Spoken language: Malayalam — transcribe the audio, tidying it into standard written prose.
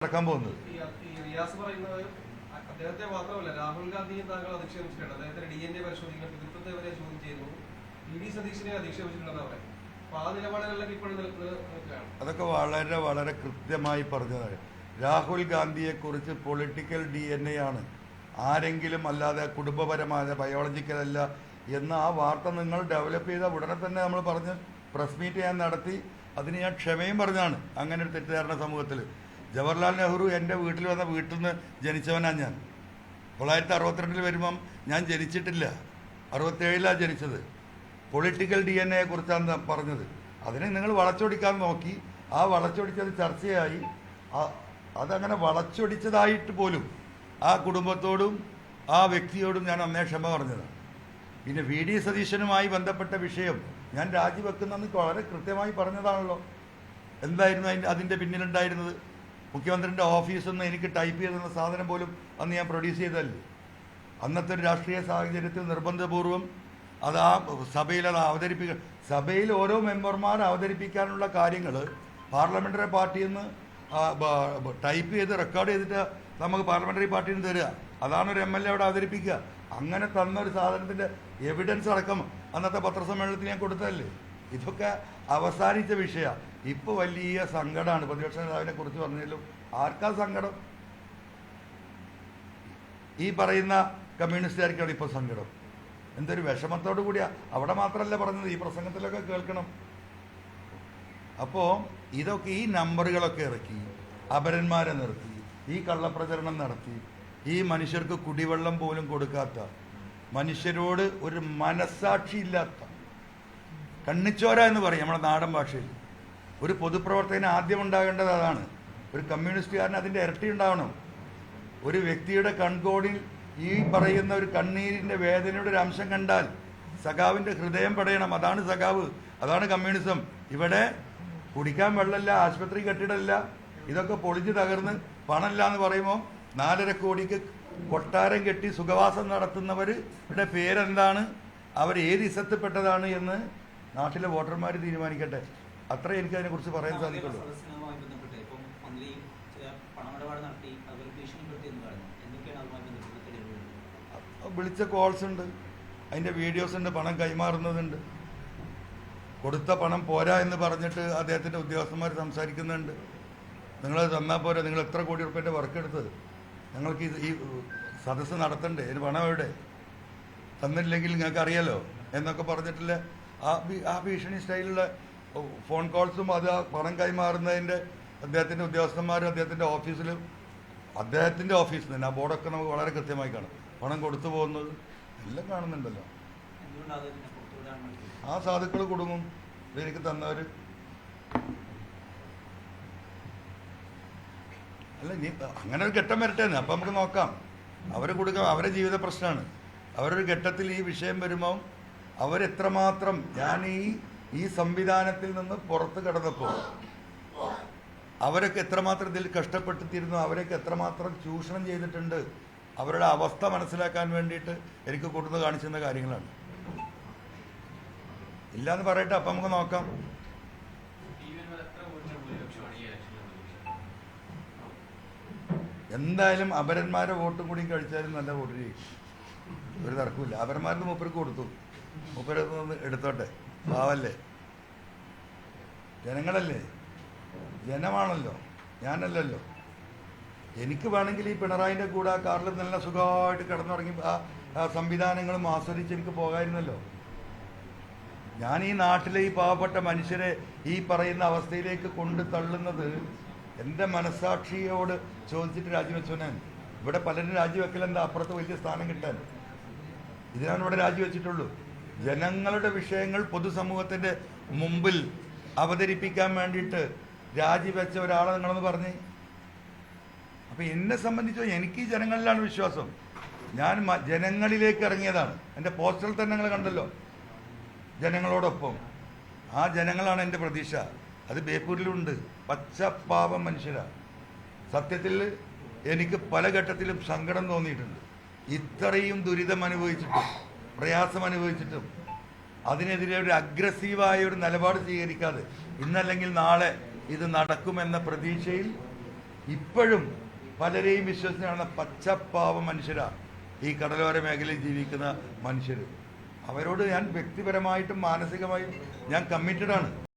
നടക്കാൻ പോകുന്നത്. അദ്ദേഹത്തെ മാത്രമല്ല രാഹുൽ ഗാന്ധിയും താങ്കൾ അധിക്ഷേപിച്ചിട്ടുണ്ട്. അദ്ദേഹത്തിന് DNA പരിശോധിക്കുന്ന പിതൃത്വത്തെ വരെ ചോദ്യം ചെയ്തു. VD സതീശനെ അധിക്ഷേപിച്ചിട്ടുണ്ടെന്ന് പറയാം. അപ്പൊ ആ നിലപാടുകളിലൊക്കെ ഇപ്പോഴും നിൽക്കുകയാണ്. അതൊക്കെ വളരെ വളരെ കൃത്യമായി പറഞ്ഞതാണ്. രാഹുൽ ഗാന്ധിയെ കുറിച്ച് പൊളിറ്റിക്കൽ DNA ആണ്, ആരെങ്കിലും അല്ലാതെ കുടുംബപരമായ ബയോളജിക്കൽ അല്ല എന്ന ആ വാർത്ത നിങ്ങൾ ഡെവലപ്പ് ചെയ്ത ഉടനെ തന്നെ നമ്മൾ പറഞ്ഞ് പ്രസ് മീറ്റ് ഞാൻ നടത്തി. അതിന് ഞാൻ ക്ഷമയും പറഞ്ഞാണ്. അങ്ങനെ ഒരു തെറ്റിദ്ധാരണ സമൂഹത്തിൽ. ജവഹർലാൽ നെഹ്റു എൻ്റെ വീട്ടിൽ വന്ന വീട്ടിൽ നിന്ന് ജനിച്ചവനാണ് ഞാൻ. 1962 വരുമ്പം ഞാൻ ജനിച്ചിട്ടില്ല, 67 ജനിച്ചത്. പൊളിറ്റിക്കൽ DNA കുറിച്ചാണ് പറഞ്ഞത്. അതിനെ നിങ്ങൾ വളച്ചൊടിക്കാൻ നോക്കി. ആ വളച്ചൊടിച്ചത് ചർച്ചയായി. അതങ്ങനെ വളച്ചൊടിച്ചതായിട്ട് പോലും ആ കുടുംബത്തോടും ആ വ്യക്തിയോടും ഞാൻ അന്നേ ക്ഷമ പറഞ്ഞതാണ്. പിന്നെ VD സതീശനുമായി ബന്ധപ്പെട്ട വിഷയം ഞാൻ രാജിവെക്കുന്നെന്ന് വളരെ കൃത്യമായി പറഞ്ഞതാണല്ലോ. എന്തായിരുന്നു അതിൻ്റെ പിന്നിലുണ്ടായിരുന്നത്? മുഖ്യമന്ത്രിൻ്റെ ഓഫീസിൽ നിന്ന് എനിക്ക് ടൈപ്പ് ചെയ്തെന്ന സാധനം പോലും അന്ന് ഞാൻ പ്രൊഡ്യൂസ് ചെയ്തതല്ലേ. അന്നത്തെ ഒരു രാഷ്ട്രീയ സാഹചര്യത്തിൽ നിർബന്ധപൂർവം അത് ആ സഭയിൽ അത് അവതരിപ്പിക്കുക. സഭയിൽ ഓരോ മെമ്പർമാർ അവതരിപ്പിക്കാനുള്ള കാര്യങ്ങൾ പാർലമെൻ്ററി പാർട്ടിയിൽ നിന്ന് ടൈപ്പ് ചെയ്ത് റെക്കോർഡ് ചെയ്തിട്ട് നമുക്ക് പാർലമെൻ്ററി പാർട്ടിയിൽ നിന്ന് തരിക. അതാണ് ഒരു MLA അവിടെ അവതരിപ്പിക്കുക. അങ്ങനെ തന്നൊരു സാധനത്തിൻ്റെ എവിഡൻസ് അടക്കം അന്നത്തെ പത്രസമ്മേളനത്തിൽ ഞാൻ കൊടുത്തതല്ലേ. ഇതൊക്കെ അവസാനിച്ച വിഷയമാണ്. ഇപ്പോൾ വലിയ സങ്കടമാണ്. പ്രതിപക്ഷ നേതാവിനെ കുറിച്ച് പറഞ്ഞാലും ആർക്കാ സങ്കടം? ഈ പറയുന്ന കമ്മ്യൂണിസ്റ്റുകാർക്കാണ് ഇപ്പോൾ സങ്കടം. എന്തൊരു വിഷമത്തോടു കൂടിയാ. അവിടെ മാത്രമല്ല പറഞ്ഞത്, ഈ പ്രസംഗത്തിലൊക്കെ കേൾക്കണം. അപ്പോൾ ഇതൊക്കെ ഈ നമ്പറുകളൊക്കെ ഇറക്കി അപരന്മാരെ നിർത്തി ഈ കള്ളപ്രചരണം നടത്തി ഈ മനുഷ്യർക്ക് കുടിവെള്ളം പോലും കൊടുക്കാത്ത, മനുഷ്യരോട് ഒരു മനസ്സാക്ഷിയില്ലാത്ത, കണ്ണിച്ചോര എന്ന് പറയും നമ്മുടെ നാടൻ ഭാഷയിൽ. ഒരു പൊതുപ്രവർത്തകന് ആദ്യം ഉണ്ടാകേണ്ടത് അതാണ്. ഒരു കമ്മ്യൂണിസ്റ്റുകാരന് അതിൻ്റെ ഇരട്ടി ഉണ്ടാവണം. ഒരു വ്യക്തിയുടെ കൺകോണിൽ ഈ പറയുന്ന ഒരു കണ്ണീരിൻ്റെ വേദനയുടെ ഒരു അംശം കണ്ടാൽ സഖാവിൻ്റെ ഹൃദയം പടയണം. അതാണ് സഖാവ്, അതാണ് കമ്മ്യൂണിസം. ഇവിടെ കുടിക്കാൻ വെള്ളമില്ല, ആശുപത്രി കെട്ടിടമില്ല, ഇതൊക്കെ പൊളിഞ്ഞ് തകർന്ന് പണമില്ല എന്ന് പറയുമ്പോൾ 4.5 കോടിക്ക് കൊട്ടാരം കെട്ടി സുഖവാസം നടത്തുന്നവരുടെ പേരെന്താണ്, അവർ ഏത് ഇസത്തിൽപ്പെട്ടതാണ് എന്ന് നാട്ടിലെ വോട്ടർമാർ തീരുമാനിക്കട്ടെ. അത്രേ എനിക്ക് അതിനെക്കുറിച്ച് പറയാൻ സാധിക്കുള്ളൂ. വിളിച്ച കോൾസ് ഉണ്ട്, അതിൻ്റെ വീഡിയോസ് ഉണ്ട്, പണം കൈമാറുന്നതുണ്ട്. കൊടുത്ത പണം പോരാ എന്ന് പറഞ്ഞിട്ട് അദ്ദേഹത്തിൻ്റെ ഉദ്യോഗസ്ഥന്മാർ സംസാരിക്കുന്നുണ്ട്. നിങ്ങളത് തന്നാൽ പോരാ, നിങ്ങൾ എത്ര കോടി റുപ്യൻ്റെ വർക്ക് എടുത്തത്, ഞങ്ങൾക്ക് ഈ സദസ്സ് നടത്തണ്ടേ, ഇതിന് പണം എവിടെ, തന്നില്ലെങ്കിൽ നിങ്ങൾക്ക് അറിയാലോ എന്നൊക്കെ പറഞ്ഞിട്ടില്ല. ആ ഭീഷണി സ്റ്റൈലുള്ള ഫോൺ കോൾസും അത് പണം കൈമാറുന്നതിൻ്റെ അദ്ദേഹത്തിൻ്റെ ഉദ്യോഗസ്ഥന്മാരും അദ്ദേഹത്തിൻ്റെ ഓഫീസിൽ നിന്ന് ആ ബോർഡൊക്കെ നമുക്ക് വളരെ കൃത്യമായി കാണാം. പണം കൊടുത്തു പോകുന്നത് എല്ലാം കാണുന്നുണ്ടല്ലോ. ആ സാധുക്കൾ കുടുങ്ങും. ഇതെനിക്ക് തന്നവർ അല്ല, ഇനി അങ്ങനെ ഒരു ഘട്ടം വരട്ടെ എന്ന് അപ്പം നമുക്ക് നോക്കാം. അവർ കൊടുക്കാം, അവരുടെ ജീവിത പ്രശ്നമാണ്. അവരൊരു ഘട്ടത്തിൽ ഈ വിഷയം വരുമ്പോൾ അവരെത്രമാത്രം, ഞാൻ ഈ സംവിധാനത്തിൽ നിന്ന് പുറത്ത് കടന്നപ്പോൾ അവരൊക്കെ എത്രമാത്രം ഇതിൽ കഷ്ടപ്പെട്ടിരുന്നു, അവരൊക്കെ എത്രമാത്രം ചൂഷണം ചെയ്തിട്ടുണ്ട്, അവരുടെ അവസ്ഥ മനസ്സിലാക്കാൻ വേണ്ടിയിട്ട് എനിക്ക് കൊടുന്ന് കാണിച്ചിരുന്ന കാര്യങ്ങളാണ്. ഇല്ലയെന്ന് പറയട്ടെ, അപ്പം നമുക്ക് നോക്കാം. എന്തായാലും അപരന്മാരെ വോട്ടും കൂടി കഴിച്ചാലും നല്ല വോട്ട് ചെയ്യും, ഒരു തർക്കമില്ല. അപരന്മാരുടെ മൂപ്പർക്ക് കൊടുത്തു, മൂപ്പര് എടുത്തോട്ടെ, പാവല്ലേ, ജനങ്ങളല്ലേ, ജനമാണല്ലോ, ഞാനല്ലല്ലോ. എനിക്ക് വേണമെങ്കിൽ ഈ പിണറായിൻ്റെ കൂടെ ആ കാറിൽ നല്ല സുഖമായിട്ട് കിടന്നുറങ്ങി ആ സംവിധാനങ്ങളും ആസ്വദിച്ച് എനിക്ക് പോകാമായിരുന്നല്ലോ. ഞാൻ ഈ നാട്ടിലെ ഈ പാവപ്പെട്ട മനുഷ്യരെ ഈ പറയുന്ന അവസ്ഥയിലേക്ക് കൊണ്ട് തള്ളുന്നത് എൻ്റെ മനസ്സാക്ഷിയോട് ചോദിച്ചിട്ട് രാജിവെച്ചവനാൻ. ഇവിടെ പലരും രാജിവെക്കലെന്താ, അപ്പുറത്ത് വലിയ സ്ഥാനം കിട്ടാൻ. ഇതിനാണ് ഇവിടെ രാജിവെച്ചിട്ടുള്ളൂ. ജനങ്ങളുടെ വിഷയങ്ങൾ പൊതുസമൂഹത്തിൻ്റെ മുമ്പിൽ അവതരിപ്പിക്കാൻ വേണ്ടിയിട്ട് രാജിവെച്ച ഒരാളെ നിങ്ങളെന്ന് പറഞ്ഞ്. അപ്പം എന്നെ സംബന്ധിച്ചോ എനിക്ക് ഈ ജനങ്ങളിലാണ് വിശ്വാസം. ഞാൻ ജനങ്ങളിലേക്ക് ഇറങ്ങിയതാണ്. എൻ്റെ പോസ്റ്ററിൽ തന്നെ നിങ്ങൾ കണ്ടല്ലോ, ജനങ്ങളോടൊപ്പം. ആ ജനങ്ങളാണ് എൻ്റെ പ്രതീക്ഷ. അത് ബേപ്പൂരിലുണ്ട്. പച്ചപ്പാവം മനുഷ്യരാണ്. സത്യത്തിൽ എനിക്ക് പല ഘട്ടത്തിലും സങ്കടം തോന്നിയിട്ടുണ്ട്. ഇത്രയും ദുരിതം അനുഭവിച്ചിട്ടും പ്രയാസം അനുഭവിച്ചിട്ടും അതിനെതിരെ ഒരു അഗ്രസീവായ ഒരു നിലപാട് സ്വീകരിക്കാതെ ഇന്നല്ലെങ്കിൽ നാളെ ഇത് നടക്കുമെന്ന പ്രതീക്ഷയിൽ ഇപ്പോഴും പലരെയും വിശ്വസിച്ചാണ് പച്ചപ്പാവ മനുഷ്യരാണ് ഈ കടലോര മേഖലയിൽ ജീവിക്കുന്ന മനുഷ്യർ. അവരോട് ഞാൻ വ്യക്തിപരമായിട്ടും മാനസികമായും ഞാൻ കമ്മിറ്റഡാണ്.